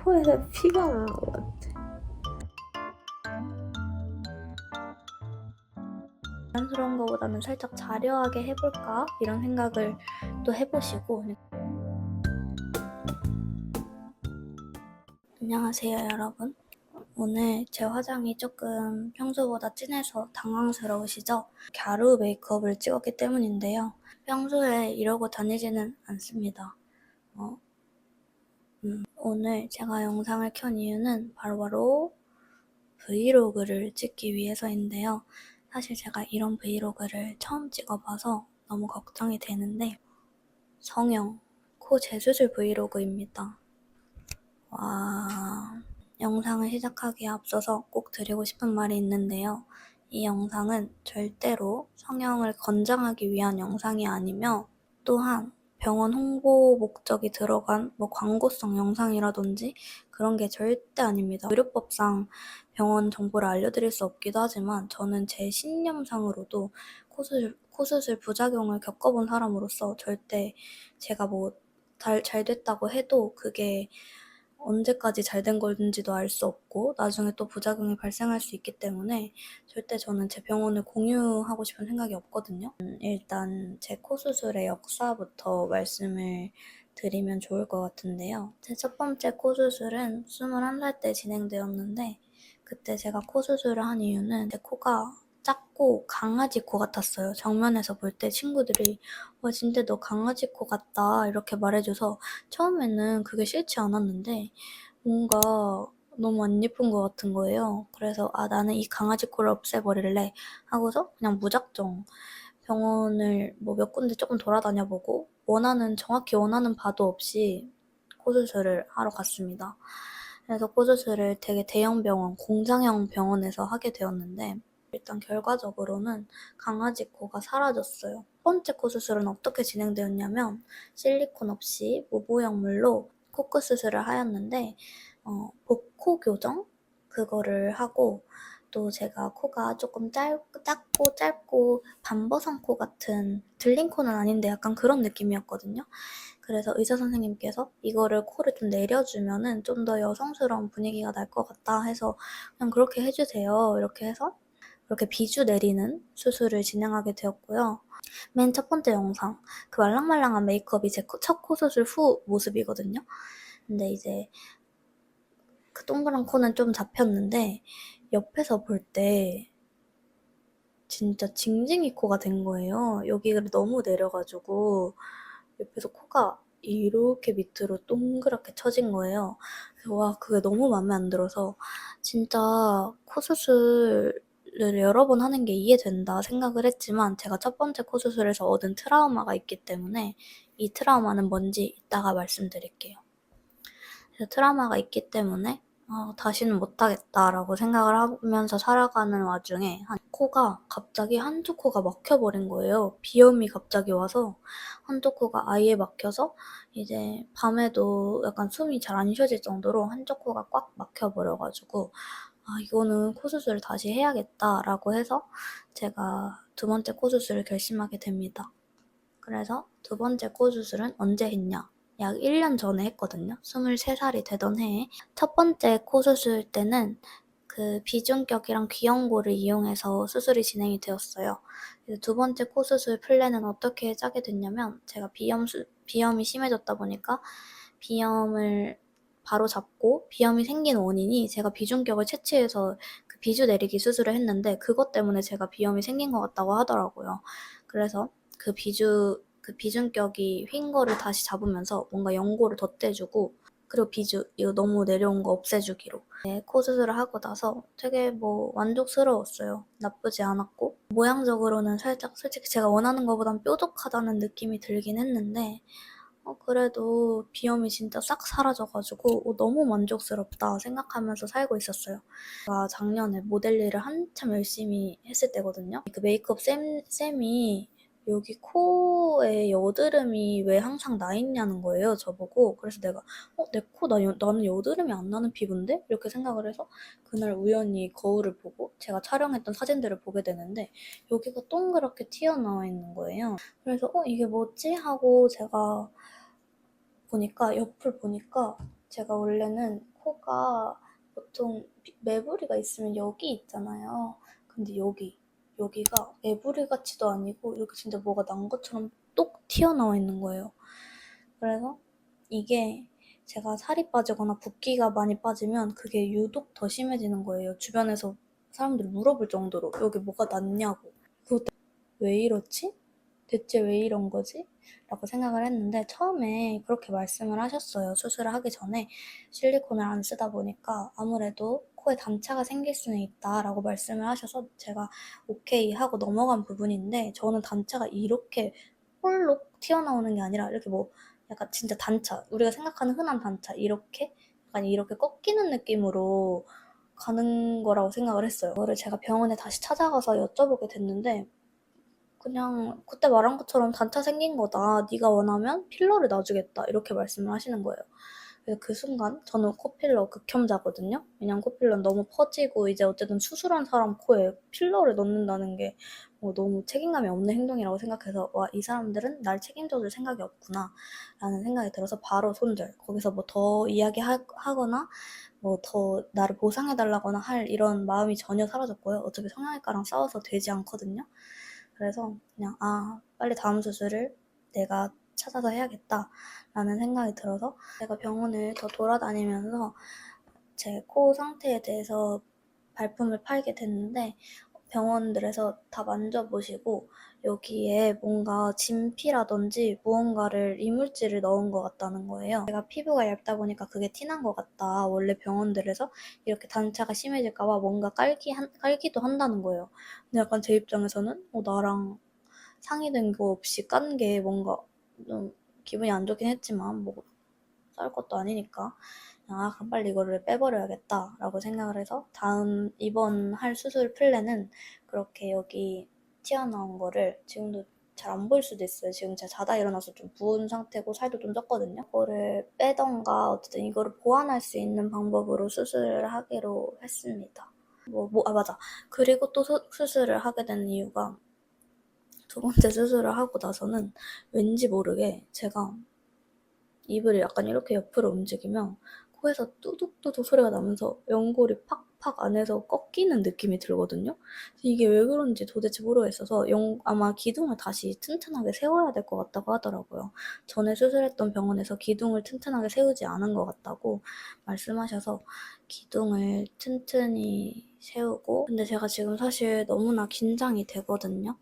코에서 피가 나는 것 같아. 자연스러운 것보다는 살짝 자려하게 해볼까? 이런 생각을 또 해보시고. 안녕하세요, 여러분. 오늘 제 화장이 조금 평소보다 진해서 당황스러우시죠? 가루 메이크업을 찍었기 때문인데요. 평소에 이러고 다니지는 않습니다. 오늘 제가 영상을 켠 이유는 바로 브이로그를 찍기 위해서인데요. 사실 제가 이런 브이로그를 처음 찍어봐서 너무 걱정이 되는데, 성형, 코 재수술 브이로그입니다. 와, 영상을 시작하기에 앞서서 꼭 드리고 싶은 말이 있는데요. 이 영상은 절대로 성형을 권장하기 위한 영상이 아니며, 또한 병원 홍보 목적이 들어간 광고성 영상이라든지 그런 게 절대 아닙니다. 의료법상 병원 정보를 알려드릴 수 없기도 하지만 저는 제 신념상으로도 코수술 부작용을 겪어본 사람으로서 절대 제가 잘 됐다고 해도 그게 언제까지 잘 된 건지도 알 수 없고 나중에 또 부작용이 발생할 수 있기 때문에 절대 저는 제 병원을 공유하고 싶은 생각이 없거든요. 일단 제 코 수술의 역사부터 말씀을 드리면 좋을 것 같은데요. 제 첫 번째 코 수술은 21살 때 진행되었는데 그때 제가 코 수술을 한 이유는 제 코가 작고 강아지 코 같았어요. 정면에서 볼 때 친구들이 진짜 너 강아지 코 같다 이렇게 말해줘서 처음에는 그게 싫지 않았는데 뭔가 너무 안 예쁜 것 같은 거예요. 그래서 나는 이 강아지 코를 없애버릴래 하고서 그냥 무작정 병원을 몇 군데 조금 돌아다녀보고 정확히 원하는 바도 없이 코 수술을 하러 갔습니다. 그래서 코 수술을 되게 대형 병원, 공장형 병원에서 하게 되었는데 일단 결과적으로는 강아지 코가 사라졌어요. 첫 번째 코 수술은 어떻게 진행되었냐면 실리콘 없이 무보형물로 코끝 수술을 하였는데 복코 교정? 그거를 하고 또 제가 코가 조금 작고 짧고 반버선 코 같은 들린 코는 아닌데 약간 그런 느낌이었거든요. 그래서 의사 선생님께서 이거를 코를 좀 내려주면은 좀 더 여성스러운 분위기가 날 것 같다 해서 그냥 그렇게 해주세요. 이렇게 해서 이렇게 비주 내리는 수술을 진행하게 되었고요. 맨 첫 번째 영상, 그 말랑말랑한 메이크업이 제 첫 코 수술 후 모습이거든요. 근데 이제 그 동그란 코는 좀 잡혔는데 옆에서 볼 때 진짜 징징이 코가 된 거예요. 여기를 너무 내려가지고 옆에서 코가 이렇게 밑으로 동그랗게 처진 거예요. 와, 그게 너무 마음에 안 들어서 진짜 코 수술을 여러 번 하는 게 이해된다 생각을 했지만 제가 첫 번째 코 수술에서 얻은 트라우마가 있기 때문에 이 트라우마는 뭔지 이따가 말씀드릴게요. 그래서 트라우마가 있기 때문에 다시는 못하겠다라고 생각을 하면서 살아가는 와중에 코가 갑자기 한쪽 코가 막혀버린 거예요. 비염이 갑자기 와서 한쪽 코가 아예 막혀서 이제 밤에도 약간 숨이 잘 안 쉬어질 정도로 한쪽 코가 꽉 막혀버려가지고 이거는 코 수술을 다시 해야겠다라고 해서 제가 두 번째 코 수술을 결심하게 됩니다. 그래서 두 번째 코 수술은 언제 했냐? 약 1년 전에 했거든요. 23살이 되던 해에. 첫 번째 코 수술 때는 그 비중격이랑 귀형골을 이용해서 수술이 진행이 되었어요. 그래서 두 번째 코 수술 플랜은 어떻게 짜게 됐냐면 제가 비염이 심해졌다 보니까 비염을 바로 잡고 비염이 생긴 원인이 제가 비중격을 채취해서 그 비주 내리기 수술을 했는데 그것 때문에 제가 비염이 생긴 것 같다고 하더라고요. 그래서 그 비중격이 휜 거를 다시 잡으면서 뭔가 연고를 덧대주고 그리고 이거 너무 내려온 거 없애주기로 코 수술을 하고 나서 되게 만족스러웠어요. 나쁘지 않았고 모양적으로는 살짝 솔직히 제가 원하는 것보단 뾰족하다는 느낌이 들긴 했는데 그래도 비염이 진짜 싹 사라져가지고 너무 만족스럽다 생각하면서 살고 있었어요. 제가 작년에 모델 일을 한참 열심히 했을 때거든요. 그 메이크업 쌤이 여기 코에 여드름이 왜 항상 나 있냐는 거예요, 저보고. 그래서 내가 내 코 나는 여드름이 안 나는 피부인데? 이렇게 생각을 해서 그날 우연히 거울을 보고 제가 촬영했던 사진들을 보게 되는데 여기가 동그랗게 튀어나와 있는 거예요. 그래서 이게 뭐지? 하고 제가 옆을 보니까 제가 원래는 코가 보통 매부리가 있으면 여기 있잖아요. 근데 여기가 매부리 같지도 아니고 이렇게 진짜 뭐가 난 것처럼 똑 튀어나와 있는 거예요. 그래서 이게 제가 살이 빠지거나 붓기가 많이 빠지면 그게 유독 더 심해지는 거예요. 주변에서 사람들이 물어볼 정도로 여기 뭐가 났냐고. 그것 왜 이렇지? 대체 왜 이런 거지? 라고 생각을 했는데 처음에 그렇게 말씀을 하셨어요. 수술을 하기 전에 실리콘을 안 쓰다 보니까 아무래도 코에 단차가 생길 수는 있다라고 말씀을 하셔서 제가 오케이 하고 넘어간 부분인데 저는 단차가 이렇게 홀록 튀어나오는 게 아니라 이렇게 뭐 약간 진짜 단차, 우리가 생각하는 흔한 단차 이렇게 약간 이렇게 꺾이는 느낌으로 가는 거라고 생각을 했어요. 그거를 제가 병원에 다시 찾아가서 여쭤보게 됐는데 그냥 그때 말한 것처럼 단차 생긴 거다. 네가 원하면 필러를 놔주겠다. 이렇게 말씀을 하시는 거예요. 그래서 그 순간 저는 코필러 극혐자거든요. 왜냐면 코필러는 너무 퍼지고 이제 어쨌든 수술한 사람 코에 필러를 넣는다는 게 너무 책임감이 없는 행동이라고 생각해서 와, 이 사람들은 날 책임져줄 생각이 없구나 라는 생각이 들어서 바로 손절. 거기서 뭐 더 이야기하거나 뭐 더 나를 보상해달라거나 할 이런 마음이 전혀 사라졌고요. 어차피 성형외과랑 싸워서 되지 않거든요. 그래서 그냥 빨리 다음 수술을 내가 찾아서 해야겠다라는 생각이 들어서 제가 병원을 더 돌아다니면서 제 코 상태에 대해서 발품을 팔게 됐는데 병원들에서 다 만져보시고 여기에 뭔가 진피라든지 무언가를 이물질을 넣은 것 같다는 거예요. 제가 피부가 얇다 보니까 그게 티난 것 같다. 원래 병원들에서 이렇게 단차가 심해질까 봐 뭔가 깔기도 한다는 거예요. 근데 약간 제 입장에서는 나랑 상의된 거 없이 깐 게 뭔가 좀 기분이 안 좋긴 했지만 뭐 쌀 것도 아니니까 그럼 빨리 이거를 빼버려야겠다라고 생각을 해서 이번 할 수술 플랜은 그렇게 여기 튀어나온 거를 지금도 잘 안 보일 수도 있어요. 지금 제가 자다 일어나서 좀 부은 상태고 살도 좀 쪘거든요. 그거를 빼던가 어쨌든 이거를 보완할 수 있는 방법으로 수술을 하기로 했습니다. 맞아. 그리고 또 수술을 하게 된 이유가 두 번째 수술을 하고 나서는 왠지 모르게 제가 입을 약간 이렇게 옆으로 움직이면 코에서 뚜둑뚜둑 소리가 나면서 연골이 팍팍 안에서 꺾이는 느낌이 들거든요. 이게 왜 그런지 도대체 모르겠어서 아마 기둥을 다시 튼튼하게 세워야 될 것 같다고 하더라고요. 전에 수술했던 병원에서 기둥을 튼튼하게 세우지 않은 것 같다고 말씀하셔서 기둥을 튼튼히 세우고 근데 제가 지금 사실 너무나 긴장이 되거든요.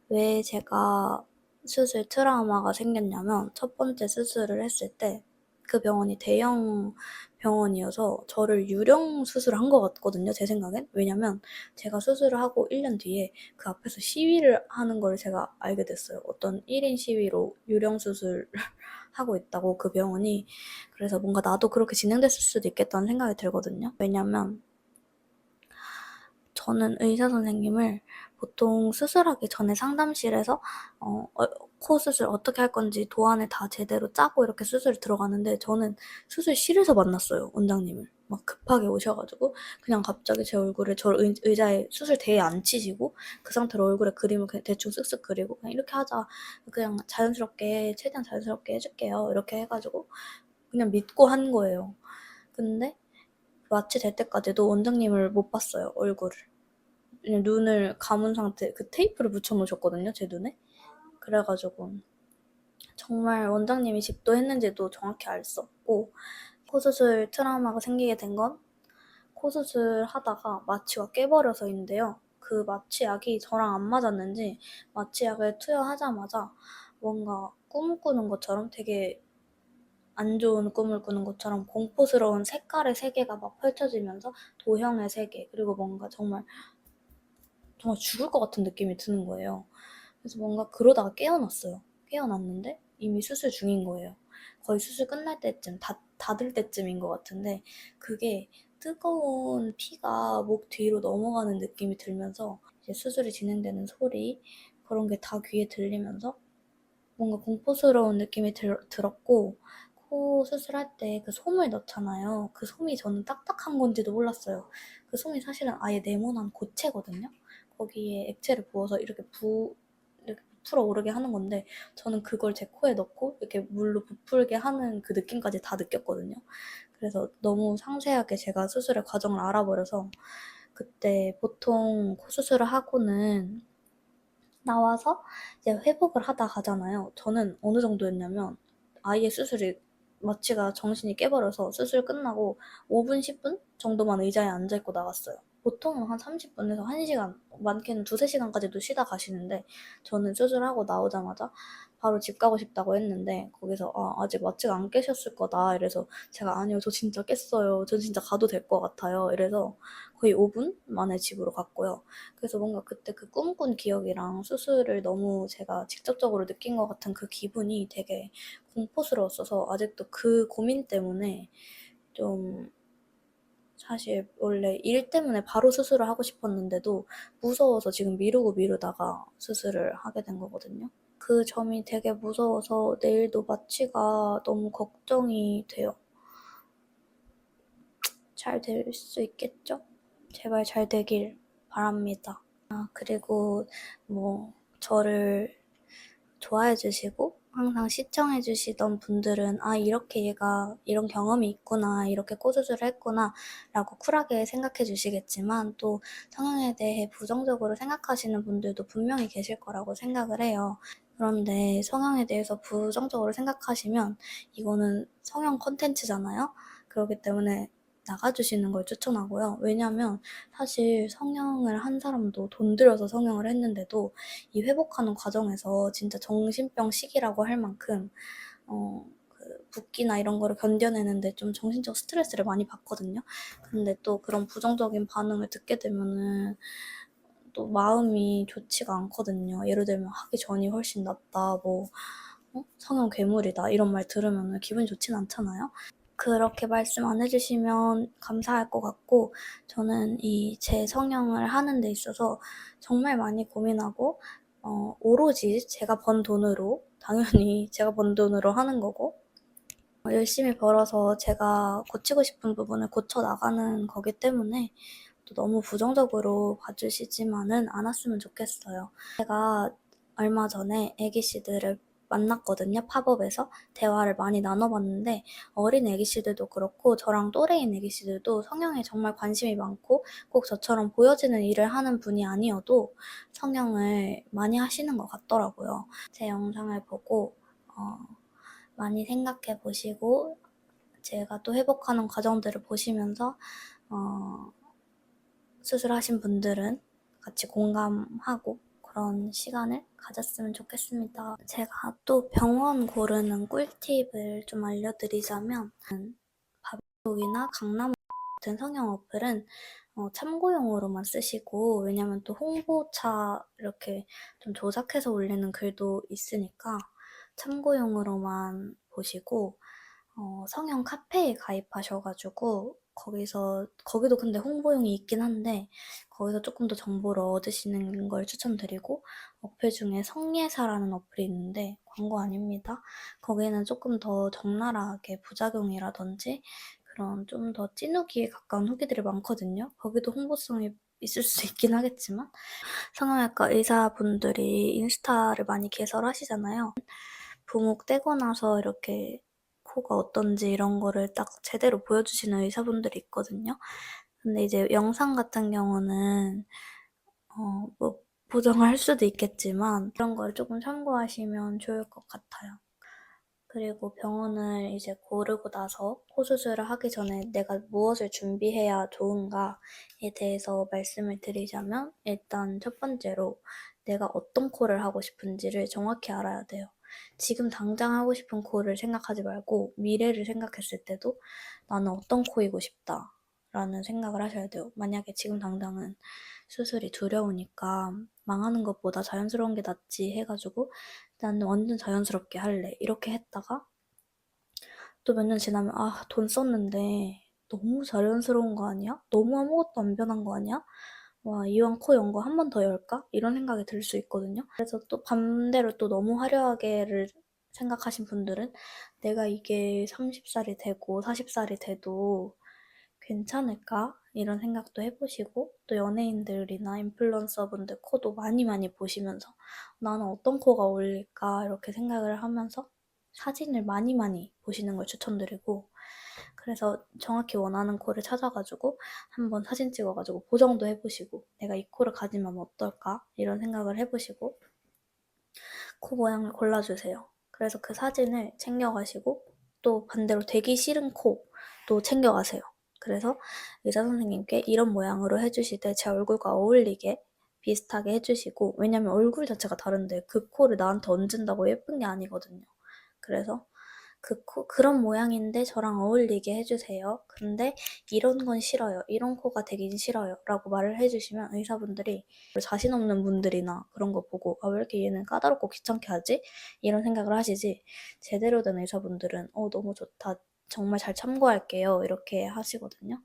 왜 제가 수술 트라우마가 생겼냐면 첫 번째 수술을 했을 때 그 병원이 대형 병원이어서 저를 유령 수술한 것 같거든요, 제 생각엔. 왜냐면 제가 수술을 하고 1년 뒤에 그 앞에서 시위를 하는 걸 제가 알게 됐어요. 어떤 1인 시위로 유령 수술을 하고 있다고 그 병원이. 그래서 뭔가 나도 그렇게 진행됐을 수도 있겠다는 생각이 들거든요. 왜냐면 저는 의사 선생님을 보통 수술하기 전에 상담실에서 코 수술 어떻게 할 건지 도안을 다 제대로 짜고 이렇게 수술에 들어가는데 저는 수술실에서 만났어요, 원장님을. 막 급하게 오셔가지고 그냥 갑자기 제 얼굴에 저를 의자에 수술대에 앉히시고 그 상태로 얼굴에 그림을 그냥 대충 쓱쓱 그리고 그냥 이렇게 하자. 그냥 자연스럽게 최대한 자연스럽게 해줄게요. 이렇게 해가지고 그냥 믿고 한 거예요. 근데 마취될 때까지도 원장님을 못 봤어요, 얼굴을. 그냥 눈을 감은 상태, 그 테이프를 붙여놓으셨거든요, 제 눈에. 그래가지고 정말 원장님이 집도했는지도 정확히 알 수 없고 코수술 트라우마가 생기게 된 건 코수술 하다가 마취가 깨버려서인데요. 그 마취약이 저랑 안 맞았는지 마취약을 투여하자마자 뭔가 꿈을 꾸는 것처럼 되게 안 좋은 꿈을 꾸는 것처럼 공포스러운 색깔의 세계가 막 펼쳐지면서 도형의 세계 그리고 뭔가 정말 죽을 것 같은 느낌이 드는 거예요. 그래서 뭔가 그러다가 깨어났어요. 깨어났는데 이미 수술 중인 거예요. 거의 수술 끝날 때쯤, 닫을 때쯤인 것 같은데 그게 뜨거운 피가 목 뒤로 넘어가는 느낌이 들면서 이제 수술이 진행되는 소리 그런 게 다 귀에 들리면서 뭔가 공포스러운 느낌이 들었고 코 수술할 때 그 솜을 넣잖아요. 그 솜이 저는 딱딱한 건지도 몰랐어요. 그 솜이 사실은 아예 네모난 고체거든요. 거기에 액체를 부어서 이렇게 부풀어 오르게 하는 건데 저는 그걸 제 코에 넣고 이렇게 물로 부풀게 하는 그 느낌까지 다 느꼈거든요. 그래서 너무 상세하게 제가 수술의 과정을 알아버려서 그때 보통 코 수술을 하고는 나와서 이제 회복을 하다 가잖아요. 저는 어느 정도였냐면 아예 수술이 마취가 정신이 깨버려서 수술 끝나고 5분, 10분 정도만 의자에 앉아있고 나갔어요. 보통은 한 30분에서 1시간, 많게는 2, 3시간까지도 쉬다 가시는데 저는 수술하고 나오자마자 바로 집 가고 싶다고 했는데 거기서 아직 마취가 안 깨셨을 거다 이래서 제가 아니요 저 진짜 깼어요. 저 진짜 가도 될 것 같아요. 이래서 거의 5분 만에 집으로 갔고요. 그래서 뭔가 그때 그 꿈꾼 기억이랑 수술을 너무 제가 직접적으로 느낀 것 같은 그 기분이 되게 공포스러웠어서 아직도 그 고민 때문에 좀 사실 원래 일 때문에 바로 수술을 하고 싶었는데도 무서워서 지금 미루고 미루다가 수술을 하게 된 거거든요. 그 점이 되게 무서워서 내일도 마취가 너무 걱정이 돼요. 잘 될 수 있겠죠? 제발 잘 되길 바랍니다. 그리고 저를 좋아해 주시고 항상 시청해 주시던 분들은 '아 이렇게 얘가 이런 경험이 있구나. 이렇게 코수술을 했구나.' 라고 쿨하게 생각해 주시겠지만 또 성형에 대해 부정적으로 생각하시는 분들도 분명히 계실 거라고 생각을 해요. 그런데 성형에 대해서 부정적으로 생각하시면 이거는 성형 콘텐츠잖아요. 그렇기 때문에 나가 주시는 걸 추천하고요. 왜냐하면 사실 성형을 한 사람도 돈 들여서 성형을 했는데도 이 회복하는 과정에서 진짜 정신병 시기라고 할 만큼 붓기나 이런 거를 견뎌내는데 좀 정신적 스트레스를 많이 받거든요. 근데 또 그런 부정적인 반응을 듣게 되면은 또 마음이 좋지가 않거든요. 예를 들면 "하기 전이 훨씬 낫다." "성형 괴물이다." 이런 말 들으면은 기분이 좋진 않잖아요. 그렇게 말씀 안 해 주시면 감사할 것 같고 저는 이 제 성형을 하는 데 있어서 정말 많이 고민하고 오로지 제가 번 돈으로 당연히 제가 번 돈으로 하는 거고 열심히 벌어서 제가 고치고 싶은 부분을 고쳐 나가는 거기 때문에 또 너무 부정적으로 봐 주시지만은 않았으면 좋겠어요. 제가 얼마 전에 애기씨들을 만났거든요, 팝업에서. 대화를 많이 나눠 봤는데 어린 애기씨들도 그렇고 저랑 또래인 애기씨들도 성형에 정말 관심이 많고 꼭 저처럼 보여지는 일을 하는 분이 아니어도 성형을 많이 하시는 것 같더라고요. 제 영상을 보고 어 많이 생각해 보시고 제가 또 회복하는 과정들을 보시면서 어 수술하신 분들은 같이 공감하고 그런 시간을 가졌으면 좋겠습니다. 제가 또 병원 고르는 꿀팁을 좀 알려드리자면 바비톡이나 강남 같은 성형 어플은 참고용으로만 쓰시고 왜냐면 또 홍보차 이렇게 좀 조작해서 올리는 글도 있으니까 참고용으로만 보시고 성형 카페에 가입하셔 가지고 거기도 근데 홍보용이 있긴 한데 거기서 쪼끔 더 정보를 얻으시는 걸 추천드리고 어플 중에 성예사라는 어플이 있는데 광고 아닙니다. 거기는 쪼끔 더 적나라하게 부작용이라든지 그런 좀 더 찐후기에 가까운 후기들이 많거든요. 거기도 홍보성이 있을 수 있긴 하겠지만 성형외과 의사분들이 인스타를 많이 개설하시잖아요. 부목 떼고 나서 이렇게 코가 어떤지 이런 거를 딱 제대로 보여주시는 의사분들이 있거든요. 근데 이제 영상 같은 경우는 보정을 할 수도 있겠지만 그런 걸 조금 참고하시면 좋을 것 같아요. 그리고 병원을 이제 고르고 나서 코 수술을 하기 전에 내가 무엇을 준비해야 좋은가에 대해서 말씀을 드리자면 일단 첫 번째로 내가 어떤 코를 하고 싶은지를 정확히 알아야 돼요. 지금 당장 하고 싶은 코를 생각하지 말고 미래를 생각했을 때도 '나는 어떤 코이고 싶다.'라는 생각을 하셔야 돼요. 만약에 지금 당장은 수술이 두려우니까 '망하는 것보다 자연스러운 게 낫지.' 해 가지고 '나는 완전 자연스럽게 할래.' 이렇게 했다가 또 몇 년 지나면 '아 돈 썼는데 너무 자연스러운 거 아니야? 너무 아무것도 안 변한 거 아니야? 와 이왕 코 연 거 한 번 더 열까?' 이런 생각이 들 수 있거든요. 그래서 또 반대로 또 너무 화려하게를 생각하신 분들은 '내가 이게 30 살이 되고 40 살이 돼도 괜찮을까?' 이런 생각도 해 보시고 또 연예인들이나 인플루언서분들 코도 많이 많이 보시면서 '나는 어떤 코가 어울릴까?' 이렇게 생각을 하면서 사진을 많이 보시는 걸 추천드리고, 그래서 정확히 원하는 코를 찾아가지고 한번 사진 찍어가지고 보정도 해보시고 내가 이 코를 가지면 어떨까 이런 생각을 해보시고 코 모양을 골라주세요. 그래서 그 사진을 챙겨가시고 또 반대로 되기 싫은 코도 챙겨가세요. 그래서 의사 선생님께 이런 모양으로 해주시되 제 얼굴과 어울리게 비슷하게 해주시고, 왜냐면 얼굴 자체가 다른데 그 코를 나한테 얹은다고 예쁜 게 아니거든요. 그래서 그런 모양인데 저랑 어울리게 해주세요. 근데 이런 건 싫어요. 이런 코가 되긴 싫어요. 라고 말을 해주시면 의사분들이 자신 없는 분들이나 그런 거 보고 왜 이렇게 얘는 까다롭고 귀찮게 하지? 이런 생각을 하시지, 제대로 된 의사분들은 너무 좋다. 정말 잘 참고할게요. 이렇게 하시거든요.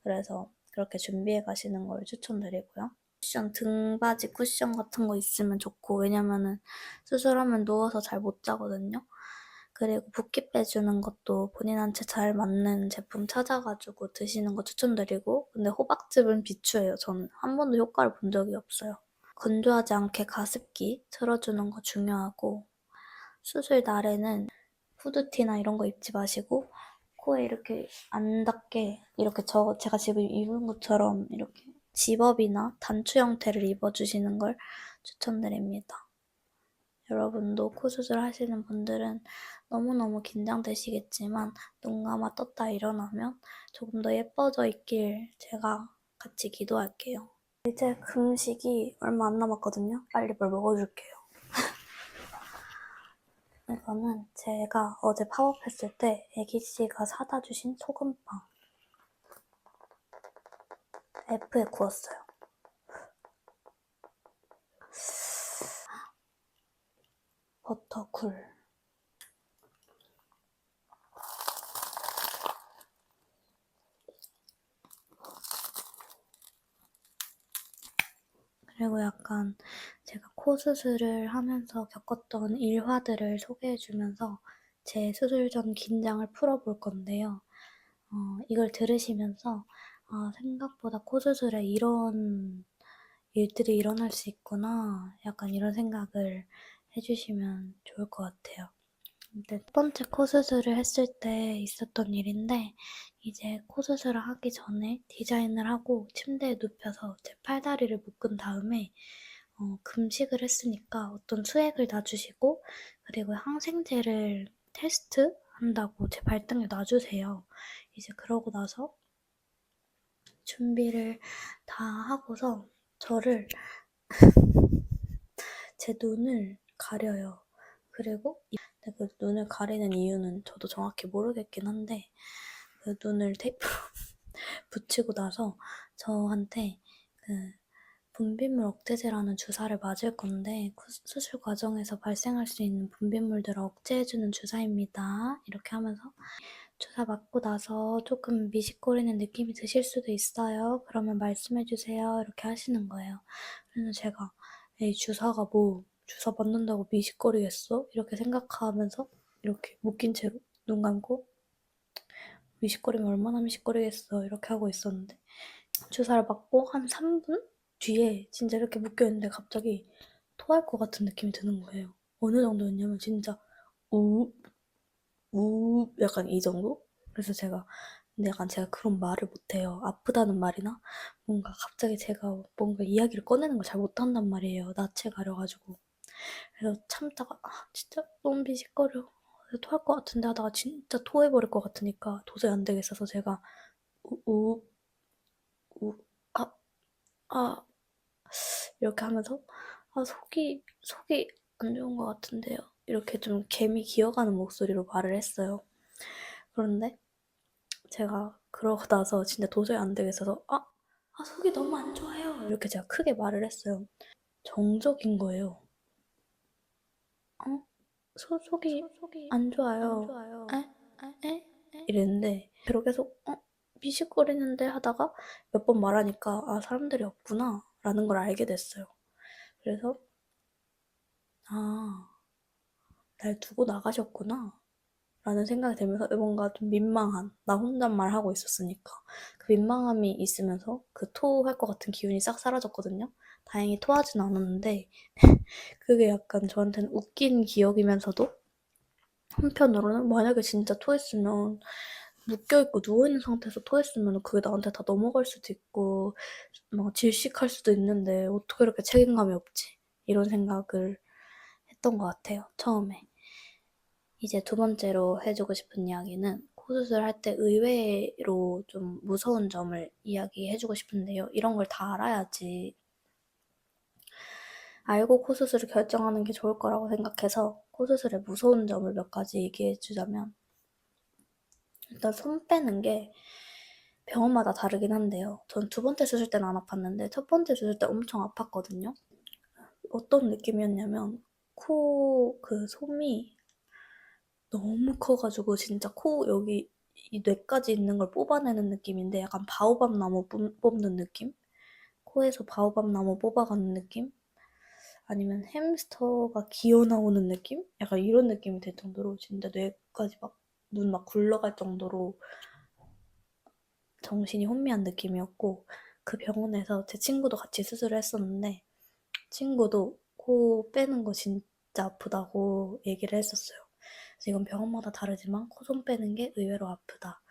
그래서 그렇게 준비해 가시는 걸 추천드리고요. 쿠션, 등받이 쿠션 같은 거 있으면 좋고, 왜냐면은 수술하면 누워서 잘 못 자거든요. 그리고 붓기 빼주는 것도 본인한테 잘 맞는 제품 찾아가지고 드시는 거 추천드리고, 근데 호박즙은 비추해요. 저는 한 번도 효과를 본 적이 없어요. 건조하지 않게 가습기 틀어주는 거 중요하고, 수술 날에는 후드티나 이런 거 입지 마시고 코에 이렇게 안 닿게 이렇게 제가 지금 입은 것처럼 이렇게 집업이나 단추 형태를 입어주시는 걸 추천드립니다. 여러분도 코 수술 하시는 분들은 너무너무 긴장되시겠지만 눈 감아 떴다 일어나면 조금 더 예뻐져 있길 제가 같이 기도할게요. 이제 금식이 얼마 안 남았거든요. 빨리 뭘 먹어줄게요. 이거는 제가 어제 팝업했을 때 애기씨가 사다 주신 소금빵. F에 구웠어요. 버터쿨. 그리고 약간 제가 코 수술을 하면서 겪었던 일화들을 소개해주면서 제 수술 전 긴장을 풀어볼 건데요. 이걸 들으시면서 생각보다 코 수술에 이런 일들이 일어날 수 있구나, 약간 이런 생각을 해주시면 좋을 것 같아요. 근데 첫 번째 코 수술을 했을 때 있었던 일인데, 이제 코 수술을 하기 전에 디자인을 하고 침대에 눕혀서 제 팔다리를 묶은 다음에 금식을 했으니까 어떤 수액을 놔주시고, 그리고 항생제를 테스트 한다고 제 발등에 놔주세요. 이제 그러고 나서 준비를 다 하고서 저를 제 눈을 가려요. 그리고 그 눈을 가리는 이유는 저도 정확히 모르겠긴 한데, 그 눈을 테이프로 붙이고 나서 저한테 그 분비물 억제제라는 주사를 맞을 건데, 수술 과정에서 발생할 수 있는 분비물들을 억제해주는 주사입니다. 이렇게 하면서 주사 맞고 나서 조금 미식거리는 느낌이 드실 수도 있어요. 그러면 말씀해주세요. 이렇게 하시는 거예요. 그래서 제가 에이, 주사가 뭐 주사 맞는다고 미식거리겠어? 이렇게 생각하면서 이렇게 묶인 채로 눈 감고 미식거리면 얼마나 미식거리겠어 이렇게 하고 있었는데, 주사를 맞고 한 3분 뒤에 진짜 이렇게 묶여있는데 갑자기 토할 것 같은 느낌이 드는 거예요. 어느 정도였냐면 진짜 우, 약간 이 정도? 그래서 근데 약간 제가 그런 말을 못해요. 아프다는 말이나 뭔가 갑자기 제가 뭔가 이야기를 꺼내는 걸 잘 못한단 말이에요. 낯을 가려가지고. 그래서 참다가 진짜 너무 미식거려. 토할 것 같은데 하다가 진짜 토해버릴 것 같으니까 도저히 안 되겠어서 제가 우, 우, 우, 아, 아, 이렇게 하면서 속이 안 좋은 것 같은데요. 이렇게 좀 개미 기어가는 목소리로 말을 했어요. 그런데 제가 그러고 나서 진짜 도저히 안 되겠어서 속이 너무 안 좋아요. 이렇게 제가 크게 말을 했어요. 정적인 거예요. 속이 안 좋아요. 에? 이랬는데 제가 계속 미식거리는데 하다가 몇 번 말하니까 사람들이 없구나 라는 걸 알게 됐어요. 그래서 날 두고 나가셨구나 라는 생각이 들면서 뭔가 좀 민망한, 나 혼잣말 하고 있었으니까 그 민망함이 있으면서 그 토할 것 같은 기운이 싹 사라졌거든요. 다행히 토하진 않았는데 그게 약간 저한테는 웃긴 기억이면서도 한편으로는 만약에 진짜 토했으면 묶여있고 누워있는 상태에서 토했으면 그게 나한테 다 넘어갈 수도 있고 막 질식할 수도 있는데 어떻게 이렇게 책임감이 없지? 이런 생각을 했던 것 같아요, 처음에. 이제 두 번째로 해주고 싶은 이야기는 코 수술할 때 의외로 좀 무서운 점을 이야기해주고 싶은데요. 이런 걸 다 알아야지 알고 코 수술을 결정하는 게 좋을 거라고 생각해서 코 수술의 무서운 점을 몇 가지 얘기해주자면, 일단 손 빼는 게 병원마다 다르긴 한데요. 전 두 번째 수술 때는 안 아팠는데 첫 번째 수술 때 엄청 아팠거든요. 어떤 느낌이었냐면 코 그 솜이 너무 커가지고 진짜 코 여기 이 뇌까지 있는 걸 뽑아내는 느낌인데 약간 바오밥 나무 뽑는 느낌? 코에서 바오밥 나무 뽑아가는 느낌? 아니면 햄스터가 기어 나오는 느낌? 약간 이런 느낌이 될 정도로 진짜 뇌까지 막 눈 막 굴러갈 정도로 정신이 혼미한 느낌이었고, 그 병원에서 제 친구도 같이 수술을 했었는데 친구도 코 빼는 거 진짜 아프다고 얘기를 했었어요. 그래서 이건 병원마다 다르지만 코 손 빼는 게 의외로 아프다.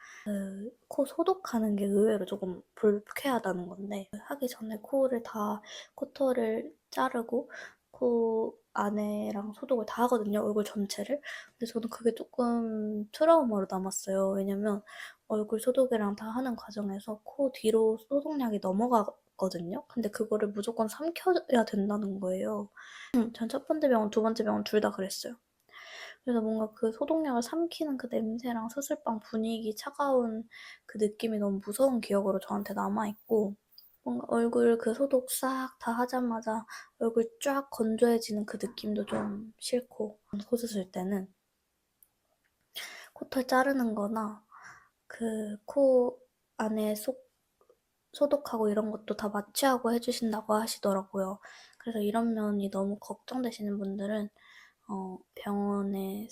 코 소독하는 게 의외로 조금 불쾌하다는 건데, 하기 전에 코털을 자르고 코 안에랑 소독을 다 하거든요, 얼굴 전체를. 근데 저는 그게 조금 트라우마로 남았어요. 왜냐면 얼굴 소독이랑 다 하는 과정에서 코 뒤로 소독약이 넘어가거든요. 근데 그거를 무조건 삼켜야 된다는 거예요. 전 첫 번째 병원, 두 번째 병원 둘 다 그랬어요. 그래서 뭔가 그 소독약을 삼키는 그 냄새랑 수술방 분위기, 차가운 그 느낌이 너무 무서운 기억으로 저한테 남아있고, 뭔가 얼굴 그 소독 싹 다 하자마자 얼굴 쫙 건조해지는 그 느낌도 좀 싫고, 코 수술 때는 코털 자르는 거나 그 코 안에 소독하고 이런 것도 다 마취하고 해주신다고 하시더라고요. 그래서 이런 면이 너무 걱정되시는 분들은 병원에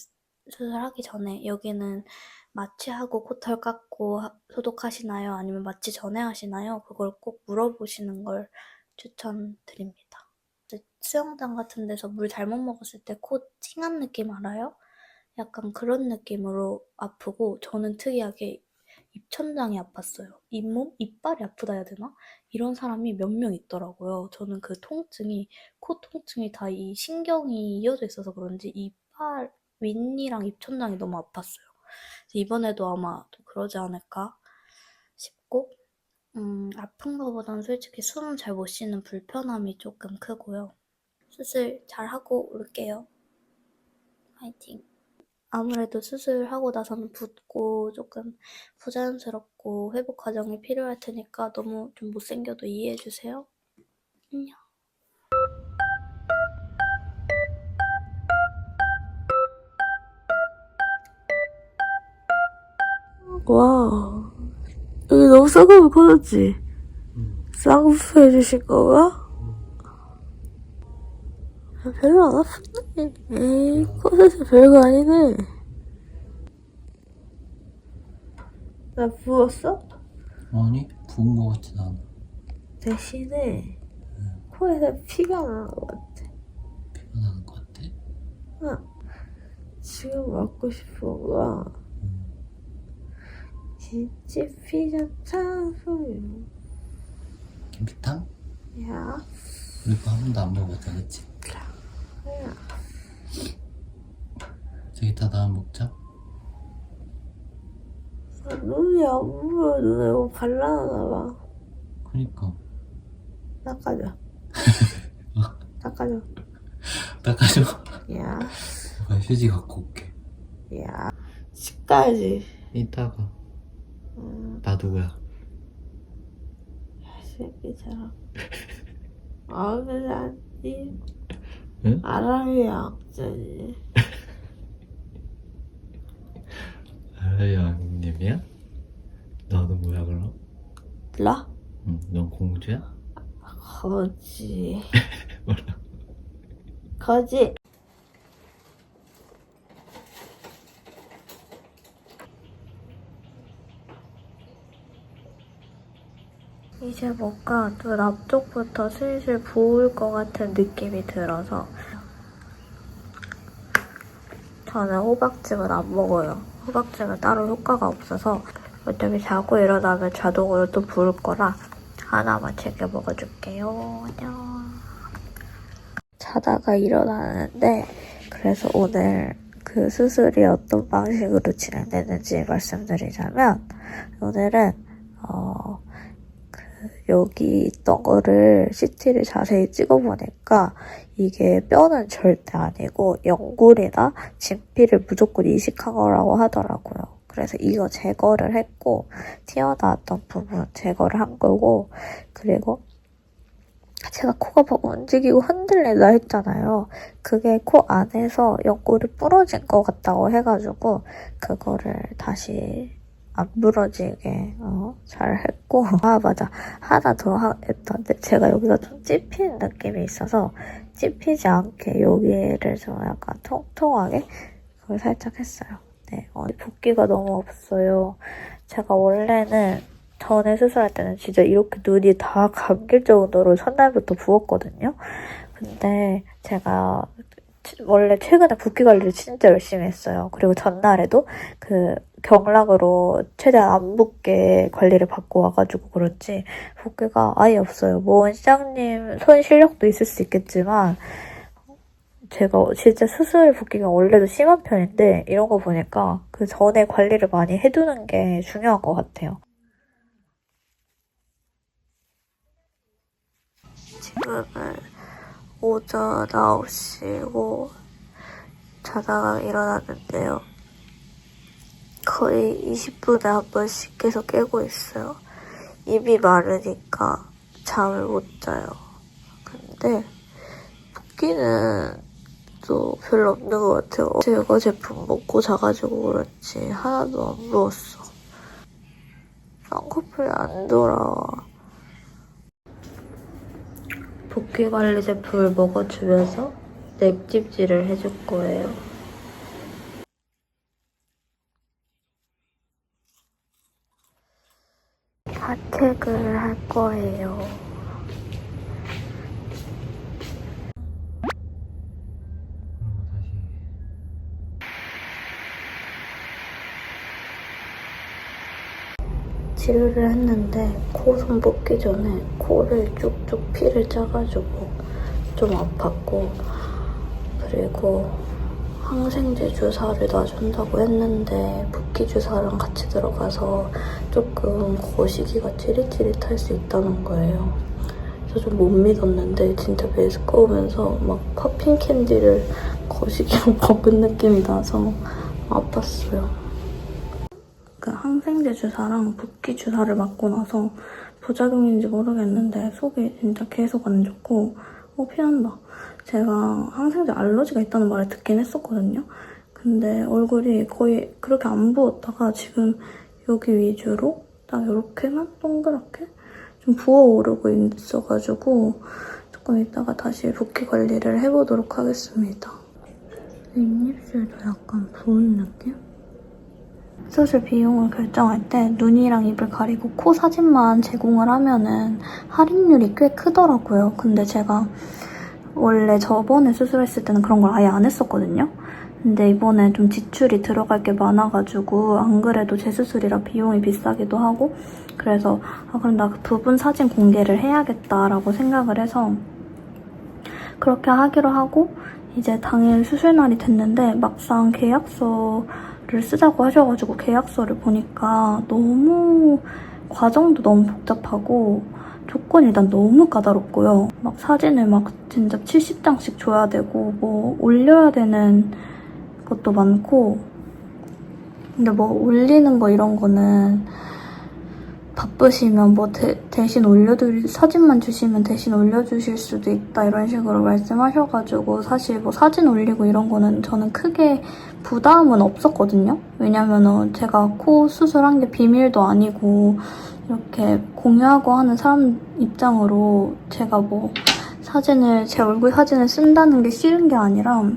수술하기 전에 여기는 마취하고 코털 깎고 소독하시나요? 아니면 마취 전에 하시나요? 그걸 꼭 물어보시는 걸 추천드립니다. 수영장 같은 데서 물 잘못 먹었을 때 코 찡한 느낌 알아요? 약간 그런 느낌으로 아프고, 저는 특이하게 입천장이 아팠어요. 잇몸? 이빨이 아프다 해야 되나? 이런 사람이 몇 명 있더라고요. 저는 그 통증이, 코 통증이 다 이 신경이 이어져 있어서 그런지 이빨 윗니랑 입천장이 너무 아팠어요. 이번에도 아마 또 그러지 않을까 싶고, 아픈 거보단 솔직히 숨 잘 못 쉬는 불편함이 조금 크고요. 수술 잘 하고 올게요. 화이팅! 아무래도 수술하고 나서는 붓고 조금 부자연스럽고 회복 과정이 필요할 테니까 너무 좀 못생겨도 이해해주세요. 안녕. 와, 여기 너무 썩으면 커졌지? 쌍수 해주실 거야? 별로 안 아픈데. 에이, 코스에서 별거 아니네. 나 부었어? 아니, 부은 거 같진 않아. 대신에 코에서 피가 나는 것 같아. 피가 나는 거 같아? 응. 지금 먹고 싶은 거 진짜 피자차소요. 김피탕? 야, 우리 거 한 번도 안 먹어봤다, 그치? 야. 저기 다 나와 먹자. 눈이 안 보여. 눈에 뭐 발라놨나 봐. 그니까. 닦아줘. 닦아줘. 닦아줘. 야, 내가 휴지 갖고 올게. 야. 씻가야지. 이따가. 나 누구야? 새끼처럼. 아, 그래, 아니. 응? 아랑이 약자지. 아영님이야? 너는 뭐야, 그럼? 몰라? 응, 넌 공주야? 거지. 뭐라? 거지. 이제 뭔가 눈 앞쪽부터 슬슬 부을 것 같은 느낌이 들어서 저는 호박즙을 안 먹어요. 호박즙은 따로 효과가 없어서 어차피 자고 일어나면 자동으로 또 부을 거라 하나만 챙겨 먹어줄게요. 안녕. 자다가 일어나는데 그래서 오늘 그 수술이 어떤 방식으로 진행되는지 말씀드리자면 오늘은 여기 있던 거를 CT를 자세히 찍어보니까 이게 뼈는 절대 아니고 연골이나 진피를 무조건 이식한 거라고 하더라고요. 그래서 이거 제거를 했고 튀어나왔던 부분 제거를 한 거고 그리고 제가 코가 막 움직이고 흔들린다 했잖아요. 그게 코 안에서 연골이 부러진 것 같다고 해가지고 그거를 다시 안 부러지게 잘 했고 맞아 하나 더 했던데 제가 여기가 좀 찝히는 느낌이 있어서 찝히지 않게 여기를 좀 약간 통통하게 그걸 살짝 했어요. 네, 붓기가 너무 없어요. 제가 원래는 전에 수술할 때는 진짜 이렇게 눈이 다 감길 정도로 첫날부터 부었거든요. 근데 제가 원래 최근에 붓기 관리를 진짜 열심히 했어요. 그리고 전날에도 그 경락으로 최대한 안 붓게 관리를 받고 와가지고 그렇지 붓기가 아예 없어요. 뭐 원장님 손 실력도 있을 수 있겠지만 제가 진짜 수술 붓기가 원래도 심한 편인데 이런 거 보니까 그 전에 관리를 많이 해두는 게 중요한 것 같아요. 지금은 오전 9시고 자다가 일어났는데요. 거의 20분에 한 번씩 계속 깨고 있어요. 입이 마르니까 잠을 못 자요. 근데 붓기는 또 별로 없는 것 같아요. 제거 제품 먹고 자가지고 그렇지 하나도 안 부었어. 쌍꺼풀이 안 돌아와. 붓기 관리 제품을 먹어주면서 넥찝질을 해줄 거예요. 하책을 할 거예요. 치료를 했는데 코 손 뽑기 전에 코를 쭉쭉 피를 짜가지고 좀 아팠고 그리고 항생제 주사를 놔준다고 했는데 붓기 주사랑 같이 들어가서 조금 거시기가 찌릿찌릿할 수 있다는 거예요. 그래서 좀 못 믿었는데 진짜 메스꺼우면서 막 팝핑 캔디를 거시기로 먹은 느낌이 나서 아팠어요. 그 항생제 주사랑 붓기 주사를 맞고 나서 부작용인지 모르겠는데 속이 진짜 계속 안 좋고 피난다. 제가 항생제 알러지가 있다는 말을 듣긴 했었거든요. 근데 얼굴이 거의 그렇게 안 부었다가 지금 여기 위주로 딱 이렇게만 동그랗게 좀 부어오르고 있어가지고 조금 이따가 다시 붓기 관리를 해보도록 하겠습니다. 입입술도 약간 부은 느낌? 수술 비용을 결정할 때 눈이랑 입을 가리고 코 사진만 제공을 하면은 할인율이 꽤 크더라고요. 근데 제가 원래 저번에 수술했을 때는 그런 걸 아예 안 했었거든요. 근데 이번에 좀 지출이 들어갈 게 많아가지고 안 그래도 재수술이라 비용이 비싸기도 하고 그래서 그럼 나 그 부분 사진 공개를 해야겠다라고 생각을 해서 그렇게 하기로 하고 이제 당일 수술 날이 됐는데 막상 계약서를 쓰자고 하셔가지고 계약서를 보니까 너무 과정도 너무 복잡하고 조건이 일단 너무 까다롭고요. 막 사진을 막 진짜 70장씩 줘야 되고 뭐 올려야 되는 것도 많고 근데 뭐 올리는 거 이런 거는 바쁘시면 뭐 대신 사진만 주시면 대신 올려주실 수도 있다 이런 식으로 말씀하셔가지고 사실 뭐 사진 올리고 이런 거는 저는 크게 부담은 없었거든요. 왜냐면은 제가 코 수술한 게 비밀도 아니고 이렇게 공유하고 하는 사람 입장으로 제가 뭐 제 얼굴 사진을 쓴다는 게 싫은 게 아니라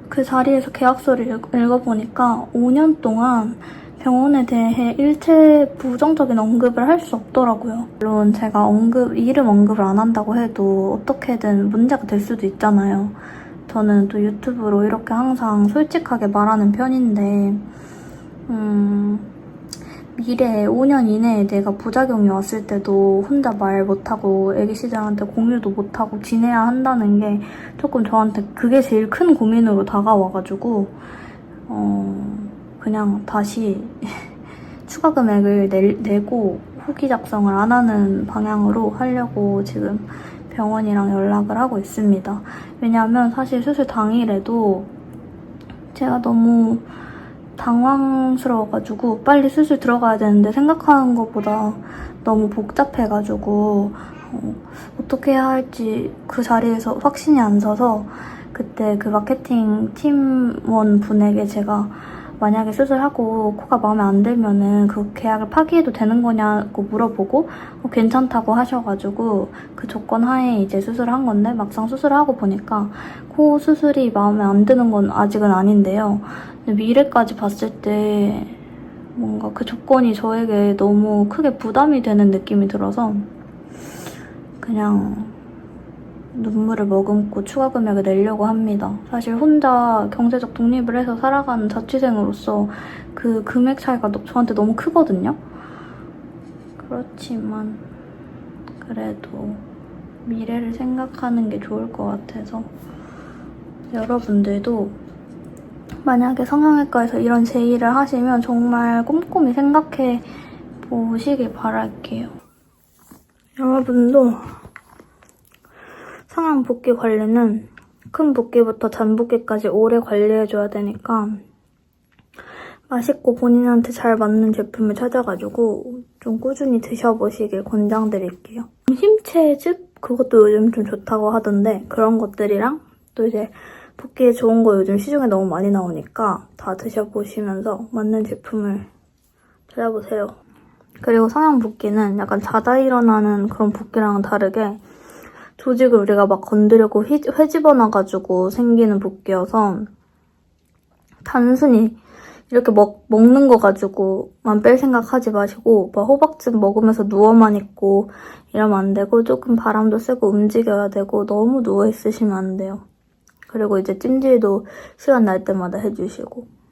그 자리에서 계약서를 읽어보니까 5년 동안 병원에 대해 일체 부정적인 언급을 할 수 없더라고요. 물론 제가 이름 언급을 안 한다고 해도 어떻게든 문제가 될 수도 있잖아요. 저는 또 유튜브로 이렇게 항상 솔직하게 말하는 편인데 미래에 5년 이내에 내가 부작용이 왔을 때도 혼자 말 못하고 애기 시절한테 공유도 못하고 지내야 한다는 게 조금 저한테 그게 제일 큰 고민으로 다가와가지고 그냥 다시 추가 금액을 내고 후기 작성을 안 하는 방향으로 하려고 지금 병원이랑 연락을 하고 있습니다. 왜냐하면 사실 수술 당일에도 제가 너무 당황스러워가지고 빨리 수술 들어가야 되는데 생각하는 것보다 너무 복잡해가지고 어떻게 해야 할지 그 자리에서 확신이 안 서서 그때 그 마케팅 팀원 분에게 제가 만약에 수술하고 코가 마음에 안 들면은 그 계약을 파기해도 되는 거냐고 물어보고 괜찮다고 하셔가지고 그 조건 하에 이제 수술을 한 건데 막상 수술을 하고 보니까 코 수술이 마음에 안 드는 건 아직은 아닌데요. 근데 미래까지 봤을 때 뭔가 그 조건이 저에게 너무 크게 부담이 되는 느낌이 들어서 그냥 눈물을 머금고 추가 금액을 내려고 합니다. 사실 혼자 경제적 독립을 해서 살아가는 자취생으로서 그 금액 차이가 저한테 너무 크거든요. 그렇지만 그래도 미래를 생각하는 게 좋을 것 같아서 여러분들도 만약에 성형외과에서 이런 제의를 하시면 정말 꼼꼼히 생각해 보시길 바랄게요. 여러분도 성형 붓기 관리는 큰 붓기부터 잔붓기까지 오래 관리해줘야 되니까 맛있고 본인한테 잘 맞는 제품을 찾아가지고 좀 꾸준히 드셔보시길 권장드릴게요. 심채즙? 그것도 요즘 좀 좋다고 하던데 그런 것들이랑 또 이제 붓기에 좋은 거 요즘 시중에 너무 많이 나오니까 다 드셔보시면서 맞는 제품을 찾아보세요. 그리고 성형 붓기는 약간 자다 일어나는 그런 붓기랑은 다르게 조직을 우리가 막 건드려고 회집어놔가지고 생기는 붓기여서 단순히 이렇게 먹는 거 가지고만 뺄 생각하지 마시고 막 호박즙 먹으면서 누워만 있고 이러면 안 되고 조금 바람도 쐬고 움직여야 되고 너무 누워있으시면 안 돼요. 그리고 이제 찜질도 시간 날 때마다 해주시고.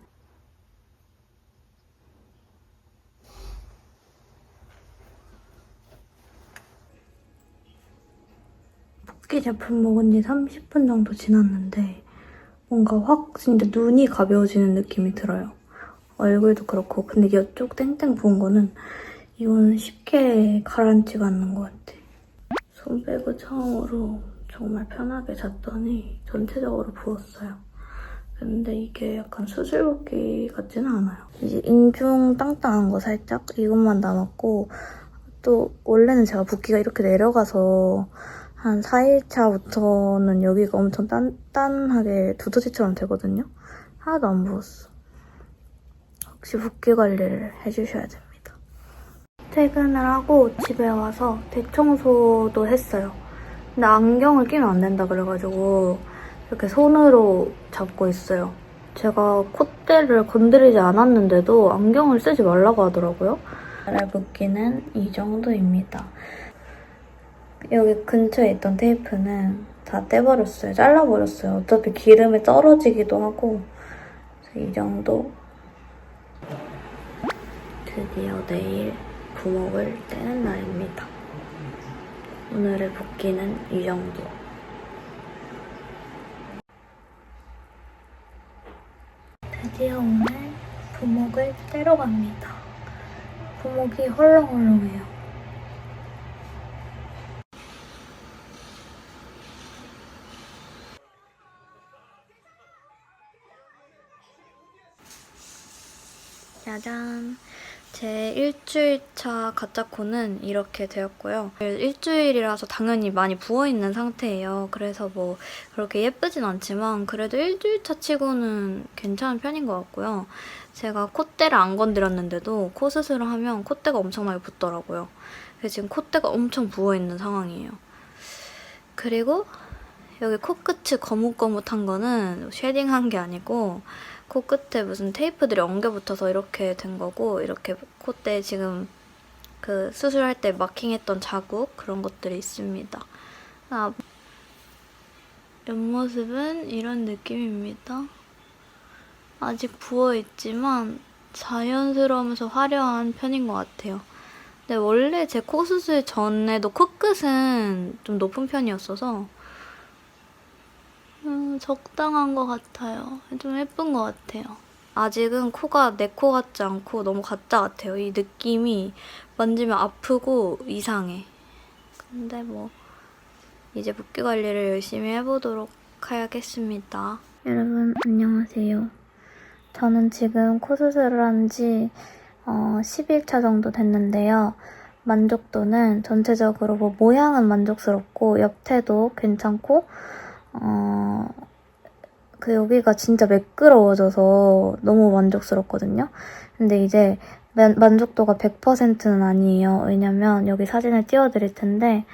붓기 제품 먹은 지 30분 정도 지났는데 뭔가 확 진짜 눈이 가벼워지는 느낌이 들어요. 얼굴도 그렇고 근데 이쪽 땡땡 부은 거는 이거는 쉽게 가라앉지가 않는 것 같아. 손 빼고 처음으로 정말 편하게 잤더니 전체적으로 부었어요. 근데 이게 약간 수술 붓기 같지는 않아요. 이제 인중 땅땅한 거 살짝 이것만 남았고 또 원래는 제가 붓기가 이렇게 내려가서 한 4일차부터는 여기가 엄청 단단하게 두더지처럼 되거든요. 하나도 안 부었어. 혹시 붓기 관리를 해주셔야 됩니다. 퇴근을 하고 집에 와서 대청소도 했어요. 근데 안경을 끼면 안 된다 그래가지고 이렇게 손으로 잡고 있어요. 제가 콧대를 건드리지 않았는데도 안경을 쓰지 말라고 하더라고요. 발 붓기는 이 정도입니다. 여기 근처에 있던 테이프는 다 떼버렸어요. 잘라버렸어요. 어차피 기름에 떨어지기도 하고. 그래서 이 정도. 드디어 내일 부먹을 떼는 날입니다. 오늘의 붓기는 이 정도. 드디어 오늘 부먹을 떼러 갑니다. 부먹이 헐렁헐렁해요. 짜잔! 제 일주일차 가짜코는 이렇게 되었고요. 일주일이라서 당연히 많이 부어있는 상태예요. 그래서 뭐 그렇게 예쁘진 않지만 그래도 일주일차 치고는 괜찮은 편인 것 같고요. 제가 콧대를 안 건드렸는데도 코 수술을 하면 콧대가 엄청나게 붓더라고요. 그래서 지금 콧대가 엄청 부어있는 상황이에요. 그리고 여기 코끝이 거뭇거뭇한 거는 쉐딩한 게 아니고 코끝에 무슨 테이프들이 엉겨붙어서 이렇게 된 거고 이렇게 콧대에 지금 그 수술할 때 마킹했던 자국 그런 것들이 있습니다. 옆모습은 이런 느낌입니다. 아직 부어있지만 자연스러우면서 화려한 편인 것 같아요. 근데 원래 제 코 수술 전에도 코끝은 좀 높은 편이었어서 적당한 것 같아요. 좀 예쁜 것 같아요. 아직은 코가 내 코 같지 않고 너무 가짜 같아요. 이 느낌이 만지면 아프고 이상해. 근데 뭐 이제 붓기 관리를 열심히 해보도록 하겠습니다. 여러분 안녕하세요. 저는 지금 코 수술을 한 지 10일차 정도 됐는데요. 만족도는 전체적으로 뭐 모양은 만족스럽고 옆태도 괜찮고 여기가 진짜 매끄러워져서 너무 만족스럽거든요. 근데 이제 만족도가 100%는 아니에요. 왜냐면 여기 사진을 띄워드릴 텐데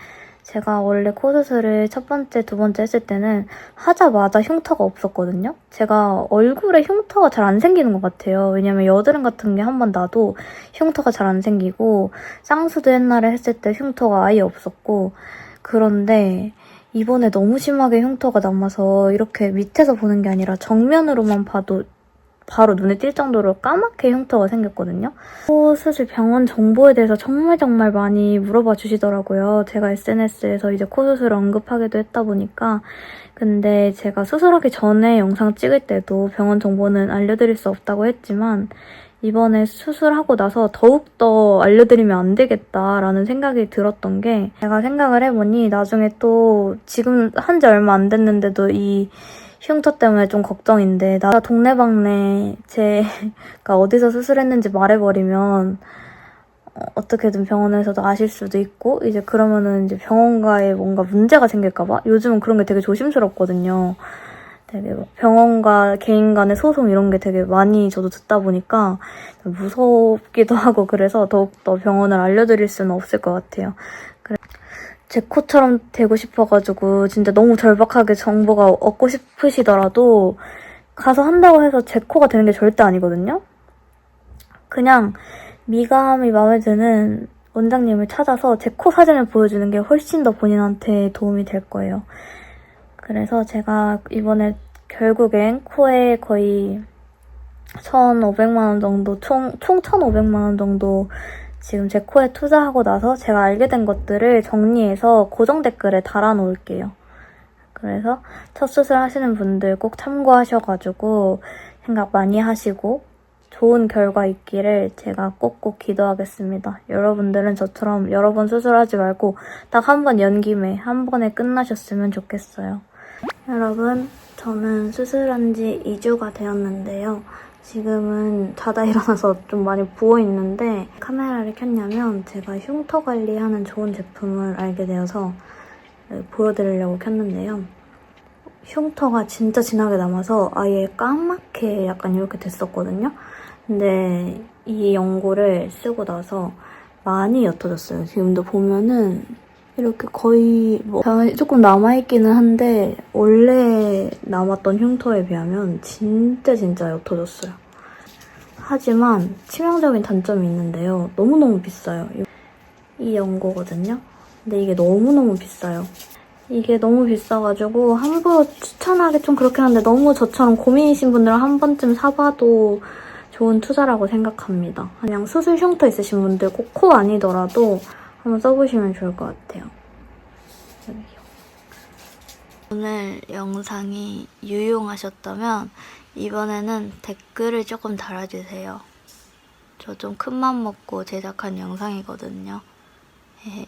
제가 원래 코 수술을 첫 번째, 두 번째 했을 때는 하자마자 흉터가 없었거든요. 제가 얼굴에 흉터가 잘 안 생기는 것 같아요. 왜냐면 여드름 같은 게 한 번 나도 흉터가 잘 안 생기고 쌍수도 옛날에 했을 때 흉터가 아예 없었고 그런데 이번에 너무 심하게 흉터가 남아서 이렇게 밑에서 보는 게 아니라 정면으로만 봐도 바로 눈에 띌 정도로 까맣게 흉터가 생겼거든요. 코 수술 병원 정보에 대해서 정말 많이 물어봐 주시더라고요. 제가 SNS에서 이제 코 수술을 언급하기도 했다 보니까. 근데 제가 수술하기 전에 영상 찍을 때도 병원 정보는 알려드릴 수 없다고 했지만 이번에 수술하고 나서 더욱더 알려드리면 안 되겠다라는 생각이 들었던 게 제가 생각을 해보니 나중에 또 지금 한 지 얼마 안 됐는데도 이 흉터 때문에 좀 걱정인데 나 동네방네 제가 어디서 수술했는지 말해버리면 어떻게든 병원에서도 아실 수도 있고 이제 그러면은 이제 병원과에 뭔가 문제가 생길까봐 요즘은 그런 게 되게 조심스럽거든요. 되게 병원과 개인 간의 소송 이런 게 되게 많이 저도 듣다 보니까 무섭기도 하고 그래서 더욱더 병원을 알려드릴 수는 없을 것 같아요. 제 코처럼 되고 싶어가지고 진짜 너무 절박하게 정보가 얻고 싶으시더라도 가서 한다고 해서 제 코가 되는 게 절대 아니거든요. 그냥 미감이 마음에 드는 원장님을 찾아서 제 코 사진을 보여주는 게 훨씬 더 본인한테 도움이 될 거예요. 그래서 제가 이번에 결국엔 코에 거의 1,500만 원 정도, 총 1,500만 원 정도 지금 제 코에 투자하고 나서 제가 알게 된 것들을 정리해서 고정 댓글에 달아놓을게요. 그래서 첫 수술 하시는 분들 꼭 참고하셔가지고 생각 많이 하시고 좋은 결과 있기를 제가 꼭꼭 기도하겠습니다. 여러분들은 저처럼 여러 번 수술하지 말고 딱 한 번 연 김에 한 번에 끝나셨으면 좋겠어요. 여러분, 저는 수술한 지 2주가 되었는데요. 지금은 자다 일어나서 좀 많이 부어있는데 카메라를 켰냐면 제가 흉터 관리하는 좋은 제품을 알게 되어서 보여드리려고 켰는데요. 흉터가 진짜 진하게 남아서 아예 까맣게 약간 이렇게 됐었거든요. 근데 이 연고를 쓰고 나서 많이 옅어졌어요. 지금도 보면은 이렇게 거의 뭐 조금 남아있기는 한데 원래 남았던 흉터에 비하면 진짜 옅어졌어요. 하지만 치명적인 단점이 있는데요. 너무너무 비싸요. 이 연고거든요. 근데 이게 너무너무 비싸요. 이게 너무 비싸가지고 함부로 추천하기 좀 그렇긴 한데 너무 저처럼 고민이신 분들은 한 번쯤 사봐도 좋은 투자라고 생각합니다. 그냥 수술 흉터 있으신 분들 꼭 코 아니더라도 한번 써보시면 좋을 것 같아요. 오늘 영상이 유용하셨다면 이번에는 댓글을 조금 달아주세요. 저 좀 큰맘 먹고 제작한 영상이거든요. 헤헤.